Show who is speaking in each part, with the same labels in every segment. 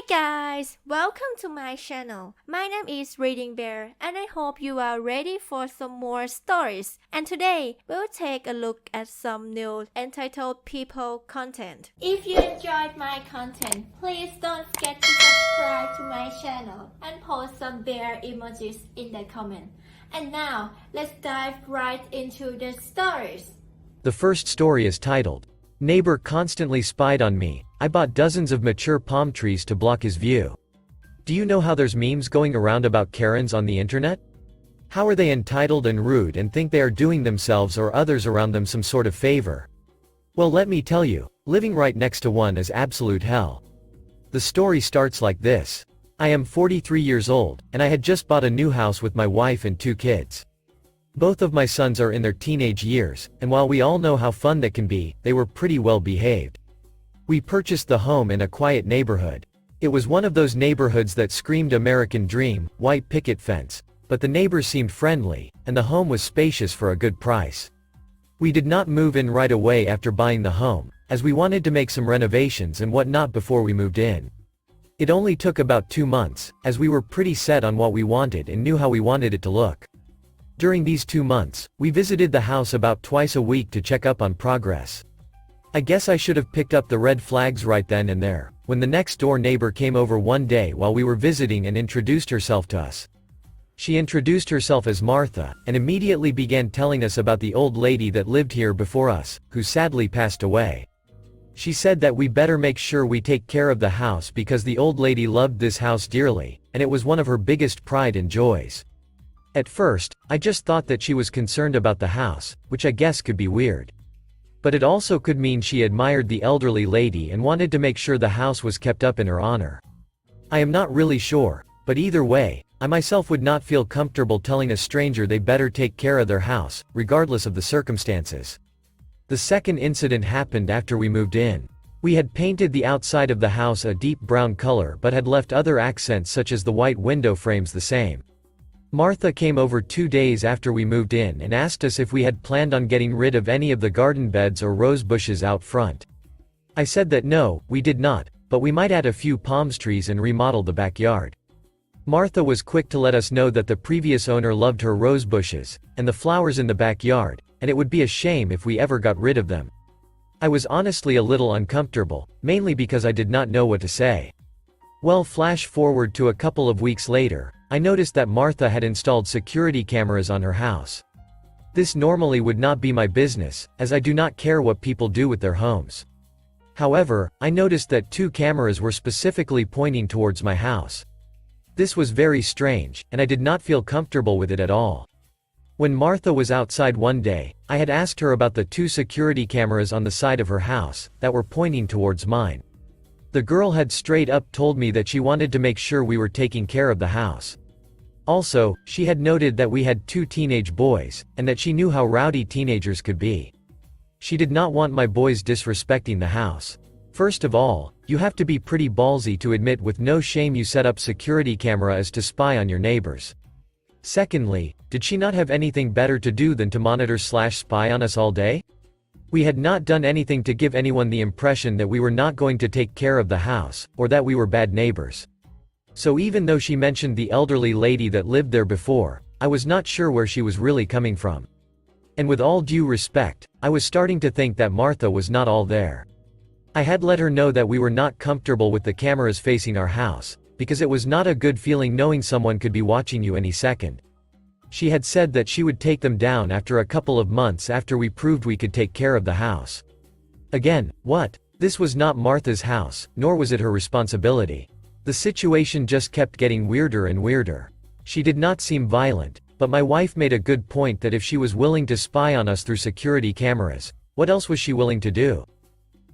Speaker 1: guys, welcome to my channel. My name is ReadingBear and I hope you are ready for some more stories. And today, we'll take a look at some new entitled people content. If you enjoyed my content, please don't forget to subscribe to my channel and post some bear emojis in the comment. And now, let's dive right into the stories.
Speaker 2: The first story is titled, "Neighbor Constantly Spied on Me. I bought dozens of mature palm trees to block his view." Do you know how there's memes going around about Karens on the internet? How are they entitled and rude and think they are doing themselves or others around them some sort of favor? Well, let me tell you, living right next to one is absolute hell. The story starts like this. I am 43 years old, and I had just bought a new house with my wife and 2 kids. Both of my sons are in their teenage years, and while we all know how fun that can be, they were pretty well behaved. We purchased the home in a quiet neighborhood. It was one of those neighborhoods that screamed American dream, white picket fence, but the neighbors seemed friendly, and the home was spacious for a good price. We did not move in right away after buying the home, as we wanted to make some renovations and whatnot before we moved in. It only took about 2 months, as we were pretty set on what we wanted and knew how we wanted it to look. During these 2 months, we visited the house about twice a week to check up on progress. I guess I should have picked up the red flags right then and there, when the next door neighbor came over one day while we were visiting and introduced herself to us. She introduced herself as Martha, and immediately began telling us about the old lady that lived here before us, who sadly passed away. She said that we better make sure we take care of the house because the old lady loved this house dearly, and it was one of her biggest pride and joys. At first, I just thought that she was concerned about the house, which I guess could be weird. But it also could mean she admired the elderly lady and wanted to make sure the house was kept up in her honor. I am not really sure, but either way, I myself would not feel comfortable telling a stranger they better take care of their house, regardless of the circumstances. The second incident happened after we moved in. We had painted the outside of the house a deep brown color but had left other accents such as the white window frames the same. Martha came over 2 days after we moved in and asked us if we had planned on getting rid of any of the garden beds or rose bushes out front. I said that no, we did not, but we might add a few palm trees and remodel the backyard. Martha was quick to let us know that the previous owner loved her rose bushes, and the flowers in the backyard, and it would be a shame if we ever got rid of them. I was honestly a little uncomfortable, mainly because I did not know what to say. Well, flash forward to a couple of weeks later, I noticed that Martha had installed security cameras on her house. This normally would not be my business, as I do not care what people do with their homes. However, I noticed that 2 cameras were specifically pointing towards my house. This was very strange, and I did not feel comfortable with it at all. When Martha was outside one day, I had asked her about the 2 security cameras on the side of her house, that were pointing towards mine. The girl had straight up told me that she wanted to make sure we were taking care of the house. Also, she had noted that we had 2 teenage boys, and that she knew how rowdy teenagers could be. She did not want my boys disrespecting the house. First of all, you have to be pretty ballsy to admit with no shame you set up security camera as to spy on your neighbors. Secondly, did she not have anything better to do than to monitor/spy on us all day? We had not done anything to give anyone the impression that we were not going to take care of the house, or that we were bad neighbors. So even though she mentioned the elderly lady that lived there before, I was not sure where she was really coming from. And with all due respect, I was starting to think that Martha was not all there. I had let her know that we were not comfortable with the cameras facing our house, because it was not a good feeling knowing someone could be watching you any second. She had said that she would take them down after a couple of months after we proved we could take care of the house. Again, what? This was not Martha's house, nor was it her responsibility. The situation just kept getting weirder and weirder. She did not seem violent, but my wife made a good point that if she was willing to spy on us through security cameras, what else was she willing to do?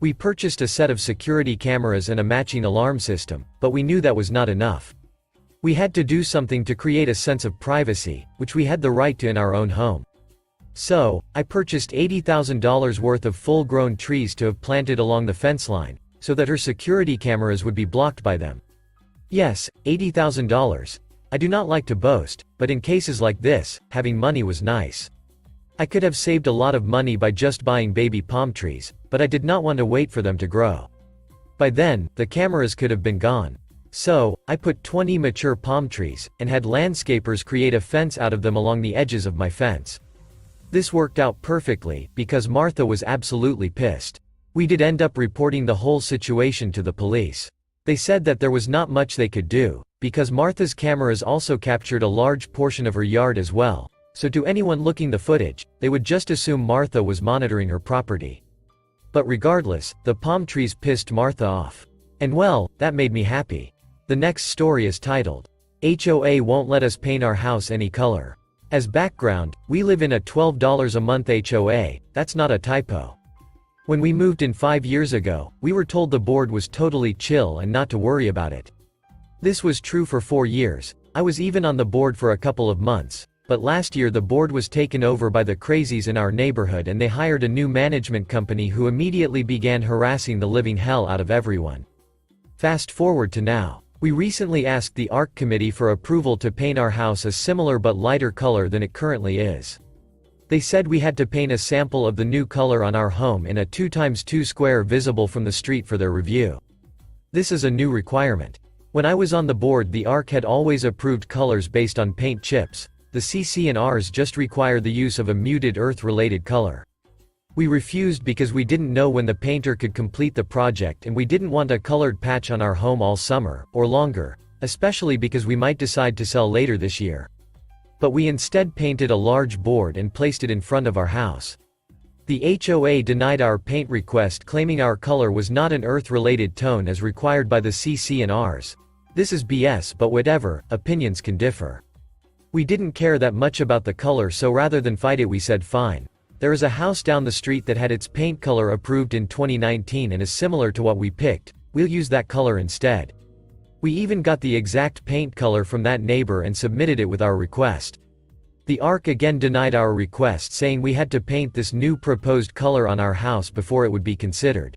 Speaker 2: We purchased a set of security cameras and a matching alarm system, but we knew that was not enough. We had to do something to create a sense of privacy, which we had the right to in our own home. So, I purchased $80,000 worth of full-grown trees to have planted along the fence line, so that her security cameras would be blocked by them. Yes, $80,000. I do not like to boast, but in cases like this, having money was nice. I could have saved a lot of money by just buying baby palm trees, but I did not want to wait for them to grow. By then, the cameras could have been gone. So, I put 20 mature palm trees, and had landscapers create a fence out of them along the edges of my fence. This worked out perfectly, because Martha was absolutely pissed. We did end up reporting the whole situation to the police. They said that there was not much they could do, because Martha's cameras also captured a large portion of her yard as well, so to anyone looking the footage, they would just assume Martha was monitoring her property. But regardless, the palm trees pissed Martha off. And well, that made me happy. The next story is titled, HOA Won't Let Us Paint Our House Any Color. As background, we live in a $12 a month HOA, that's not a typo. When we moved in 5 years ago, we were told the board was totally chill and not to worry about it. This was true for 4 years. I was even on the board for a couple of months, but last year the board was taken over by the crazies in our neighborhood and they hired a new management company who immediately began harassing the living hell out of everyone. Fast forward to now. We recently asked the ARC committee for approval to paint our house a similar but lighter color than it currently is. They said we had to paint a sample of the new color on our home in a 2x2 square visible from the street for their review. This is a new requirement. When I was on the board, the ARC had always approved colors based on paint chips. The CC&Rs just require the use of a muted earth-related color. We refused because we didn't know when the painter could complete the project and we didn't want a colored patch on our home all summer, or longer, especially because we might decide to sell later this year. But we instead painted a large board and placed it in front of our house. The HOA denied our paint request, claiming our color was not an earth-related tone as required by the CC&Rs. This is BS, but whatever, opinions can differ. We didn't care that much about the color, so rather than fight it we said fine. There is a house down the street that had its paint color approved in 2019 and is similar to what we picked, we'll use that color instead. We even got the exact paint color from that neighbor and submitted it with our request. The ARC again denied our request, saying we had to paint this new proposed color on our house before it would be considered.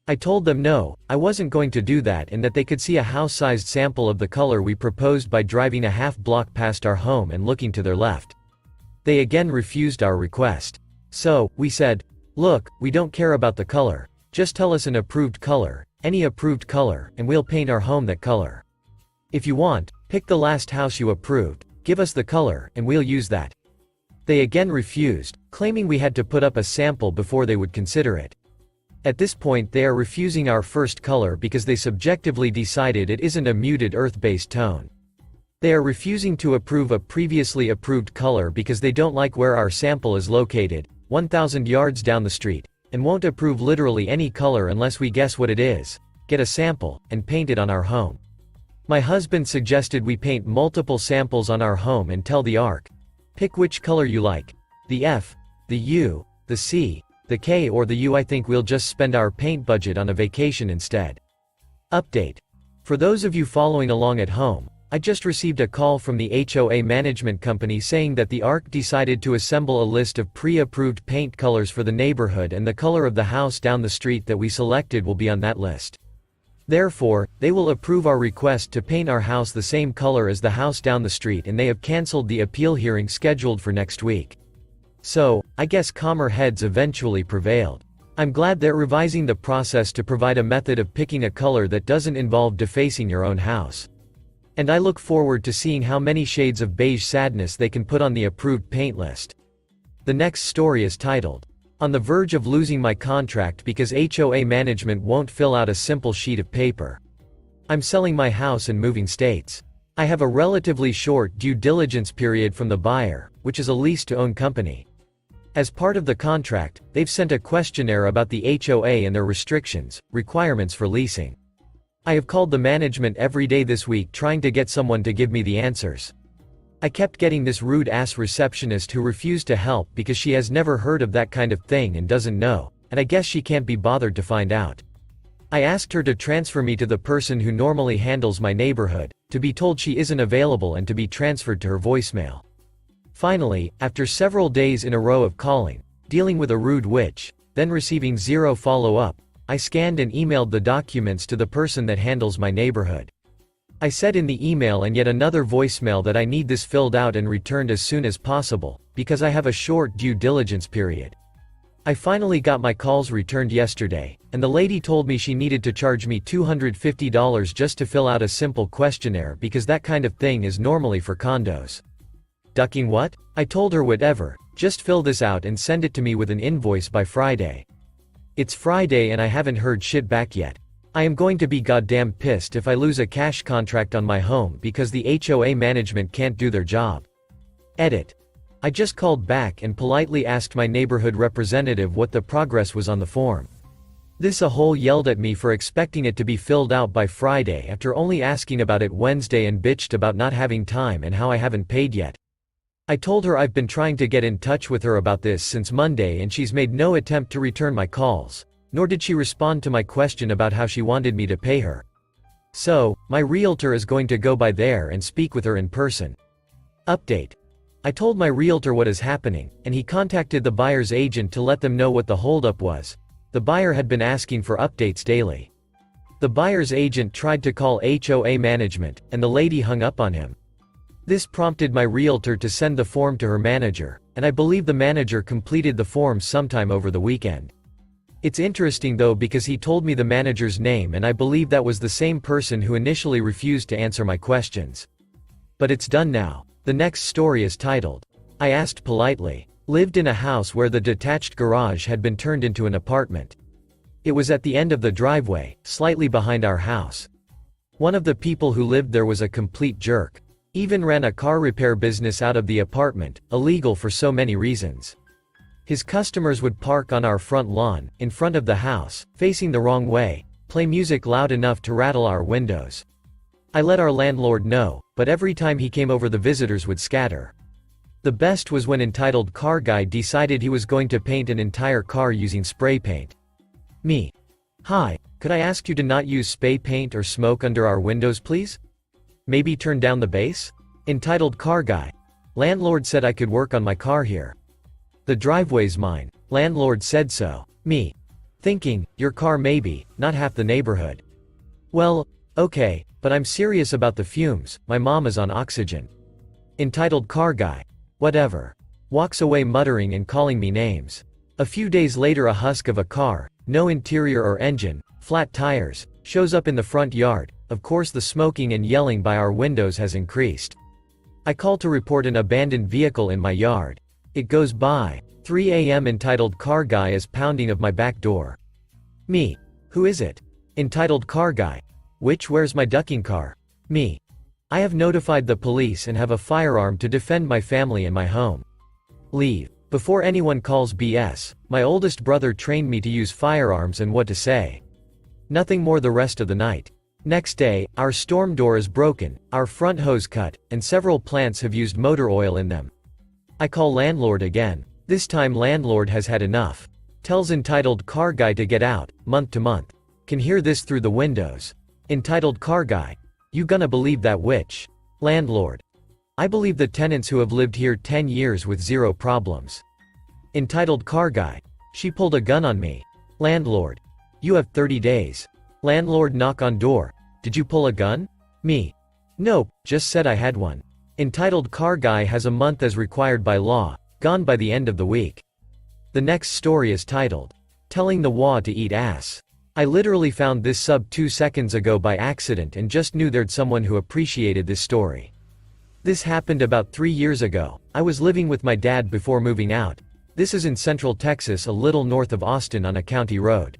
Speaker 2: I told them no, I wasn't going to do that and that they could see a house-sized sample of the color we proposed by driving a half block past our home and looking to their left. They again refused our request. So, we said, look, we don't care about the color, just tell us an approved color, any approved color, and we'll paint our home that color. If you want, pick the last house you approved, give us the color, and we'll use that. They again refused, claiming we had to put up a sample before they would consider it. At this point they are refusing our first color because they subjectively decided it isn't a muted earth-based tone. They are refusing to approve a previously approved color because they don't like where our sample is located, 1,000 yards down the street, and won't approve literally any color unless we guess what it is, get a sample, and paint it on our home. My husband suggested we paint multiple samples on our home and tell the ARC, pick which color you like, the F, the U, the C, the K or the U. I think we'll just spend our paint budget on a vacation instead. Update. For those of you following along at home, I just received a call from the HOA management company saying that the ARC decided to assemble a list of pre-approved paint colors for the neighborhood and the color of the house down the street that we selected will be on that list. Therefore, they will approve our request to paint our house the same color as the house down the street and they have cancelled the appeal hearing scheduled for next week. So, I guess calmer heads eventually prevailed. I'm glad they're revising the process to provide a method of picking a color that doesn't involve defacing your own house. And I look forward to seeing how many shades of beige sadness they can put on the approved paint list. The next story is titled, On the Verge of Losing My Contract Because HOA Management Won't Fill Out a Simple Sheet of Paper. I'm selling my house and moving states. I have a relatively short due diligence period from the buyer, which is a lease-to-own company. As part of the contract, they've sent a questionnaire about the HOA and their restrictions, requirements for leasing. I have called the management every day this week trying to get someone to give me the answers. I kept getting this rude-ass receptionist who refused to help because she has never heard of that kind of thing and doesn't know, and I guess she can't be bothered to find out. I asked her to transfer me to the person who normally handles my neighborhood, to be told she isn't available and to be transferred to her voicemail. Finally, after several days in a row of calling, dealing with a rude witch, then receiving zero follow-up, I scanned and emailed the documents to the person that handles my neighborhood. I said in the email and yet another voicemail that I need this filled out and returned as soon as possible, because I have a short due diligence period. I finally got my calls returned yesterday, and the lady told me she needed to charge me $250 just to fill out a simple questionnaire because that kind of thing is normally for condos. Ducking what? I told her whatever, just fill this out and send it to me with an invoice by Friday. It's Friday and I haven't heard shit back yet. I am going to be goddamn pissed if I lose a cash contract on my home because the HOA management can't do their job. Edit. I just called back and politely asked my neighborhood representative what the progress was on the form. This a-hole yelled at me for expecting it to be filled out by Friday after only asking about it Wednesday and bitched about not having time and how I haven't paid yet. I told her I've been trying to get in touch with her about this since Monday and she's made no attempt to return my calls, nor did she respond to my question about how she wanted me to pay her. So, my realtor is going to go by there and speak with her in person. Update. I told my realtor what is happening, and he contacted the buyer's agent to let them know what the holdup was. The buyer had been asking for updates daily. The buyer's agent tried to call HOA management, and the lady hung up on him. This prompted my realtor to send the form to her manager, and I believe the manager completed the form sometime over the weekend. It's interesting though because he told me the manager's name and I believe that was the same person who initially refused to answer my questions. But it's done now. The next story is titled, I Asked Politely. Lived in a house where the detached garage had been turned into an apartment. It was at the end of the driveway, slightly behind our house. One of the people who lived there was a complete jerk. Even ran a car repair business out of the apartment, illegal for so many reasons. His customers would park on our front lawn, in front of the house, facing the wrong way, play music loud enough to rattle our windows. I let our landlord know, but every time he came over the visitors would scatter. The best was when entitled car guy decided he was going to paint an entire car using spray paint. Me. Hi, could I ask you to not use spray paint or smoke under our windows please? Maybe turn down the bass? Entitled car guy. Landlord said I could work on my car here. The driveway's mine. Landlord said so. Me. Thinking, your car maybe, not half the neighborhood. Well, okay, but I'm serious about the fumes, my mom is on oxygen. Entitled car guy. Whatever. Walks away muttering and calling me names. A few days later a husk of a car, no interior or engine, flat tires, shows up in the front yard. Of course the smoking and yelling by our windows has increased. I call to report an abandoned vehicle in my yard. It goes by. 3 a.m. Entitled car guy is pounding of my back door. Me. Who is it? Entitled car guy. Where's my ducking car? Me. I have notified the police and have a firearm to defend my family and my home. Leave. Before anyone calls BS, my oldest brother trained me to use firearms and what to say. Nothing more the rest of the night. Next day, our storm door is broken, our front hose cut, and several plants have used motor oil in them. I call landlord again. This time landlord has had enough. Tells entitled car guy to get out, month to month. Can hear this through the windows. Entitled car guy. You gonna believe that witch? Landlord. I believe the tenants who have lived here 10 years with zero problems. Entitled car guy. She pulled a gun on me. Landlord. You have 30 days. Landlord knock on door. Did you pull a gun? Me. Nope, just said I had one. Entitled car guy has a month as required by law, gone by the end of the week. The next story is titled, Telling the Wah to Eat Ass. I literally found this sub 2 seconds ago by accident and just knew there'd someone who appreciated this story. This happened about 3 years ago. I was living with my dad before moving out. This is in Central Texas, a little north of Austin on a county road.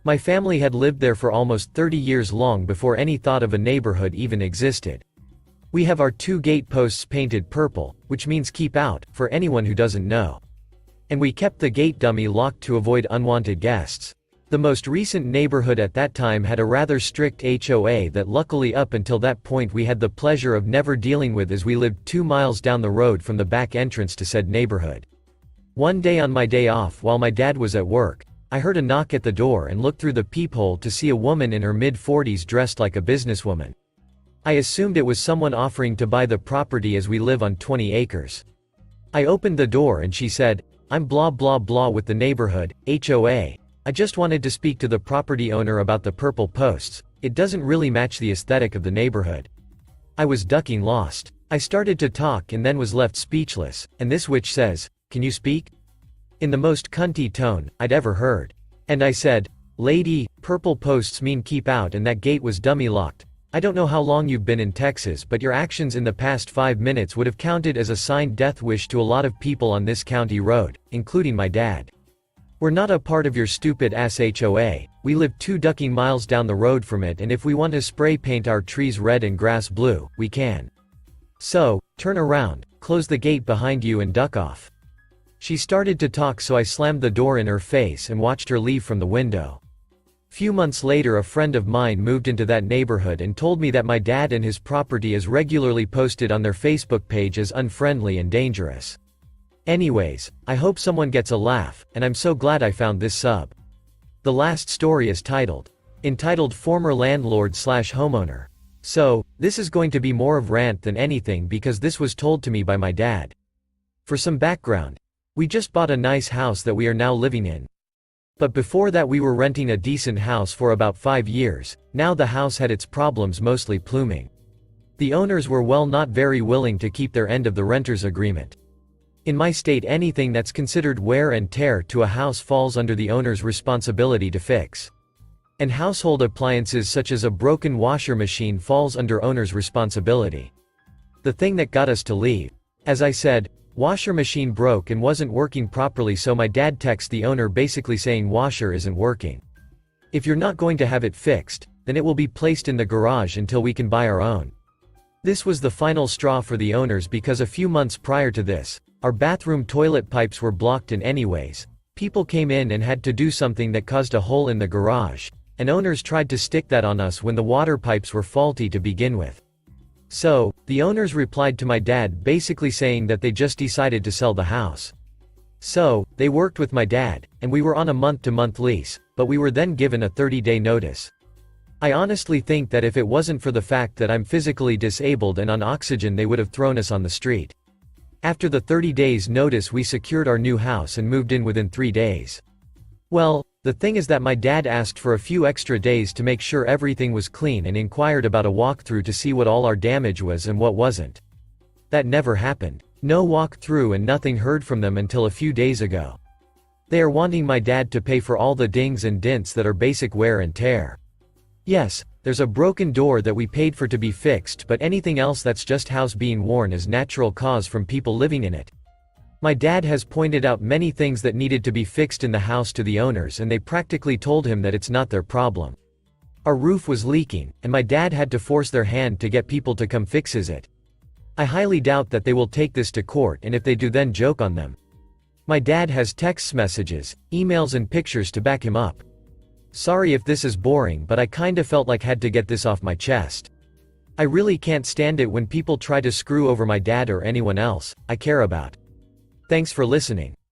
Speaker 2: My family had lived there for almost 30 years long before any thought of a neighborhood even existed. We have our 2 gate posts painted purple, which means keep out, for anyone who doesn't know. And we kept the gate dummy locked to avoid unwanted guests. The most recent neighborhood at that time had a rather strict HOA that luckily up until that point we had the pleasure of never dealing with as we lived 2 miles down the road from the back entrance to said neighborhood. One day on my day off while my dad was at work, I heard a knock at the door and looked through the peephole to see a woman in her mid-40s dressed like a businesswoman. I assumed it was someone offering to buy the property as we live on 20 acres. I opened the door and she said, I'm blah blah blah with the neighborhood, HOA. I just wanted to speak to the property owner about the purple posts. It doesn't really match the aesthetic of the neighborhood. I was ducking lost. I started to talk and then was left speechless, and this witch says, can you speak? in the most cunty tone I'd ever heard. And I said, "Lady, purple posts mean keep out and that gate was dummy locked. I don't know how long you've been in Texas, but your actions in the past 5 minutes would have counted as a signed death wish to a lot of people on this county road, including my dad. We're not a part of your stupid ass HOA, we live 2 ducking miles down the road from it, and if we want to spray paint our trees red and grass blue, we can. So, turn around, close the gate behind you and duck off." She started to talk, so I slammed the door in her face and watched her leave from the window. Few months later, a friend of mine moved into that neighborhood and told me that my dad and his property is regularly posted on their Facebook page as unfriendly and dangerous. Anyways, I hope someone gets a laugh, and I'm so glad I found this sub. The last story is entitled Former Landlord / Homeowner. So, this is going to be more of rant than anything because this was told to me by my dad. For some background, we just bought a nice house that we are now living in. But before that we were renting a decent house for about 5 years. Now the house had its problems, mostly plumbing. The owners were not very willing to keep their end of the renter's agreement. In my state, anything that's considered wear and tear to a house falls under the owner's responsibility to fix. And household appliances such as a broken washer machine falls under owner's responsibility. The thing that got us to leave. As I said, washer machine broke and wasn't working properly, so my dad texted the owner basically saying washer isn't working. If you're not going to have it fixed, then it will be placed in the garage until we can buy our own. This was the final straw for the owners because a few months prior to this, our bathroom toilet pipes were blocked, and anyways, people came in and had to do something that caused a hole in the garage, and owners tried to stick that on us when the water pipes were faulty to begin with. So, the owners replied to my dad basically saying that they just decided to sell the house. So, they worked with my dad, and we were on a month-to-month lease, but we were then given a 30-day notice. I honestly think that if it wasn't for the fact that I'm physically disabled and on oxygen, they would have thrown us on the street. After the 30 days notice, we secured our new house and moved in within 3 days. Well, the thing is that my dad asked for a few extra days to make sure everything was clean and inquired about a walkthrough to see what all our damage was and what wasn't. That never happened. No walkthrough, and nothing heard from them until a few days ago. They are wanting my dad to pay for all the dings and dents that are basic wear and tear. Yes, there's a broken door that we paid for to be fixed, but anything else that's just house being worn is natural cause from people living in it. My dad has pointed out many things that needed to be fixed in the house to the owners, and they practically told him that it's not their problem. Our roof was leaking, and my dad had to force their hand to get people to come fixes it. I highly doubt that they will take this to court, and if they do, then joke on them. My dad has text messages, emails and pictures to back him up. Sorry if this is boring, but I kinda felt like had to get this off my chest. I really can't stand it when people try to screw over my dad or anyone else I care about. Thanks for listening.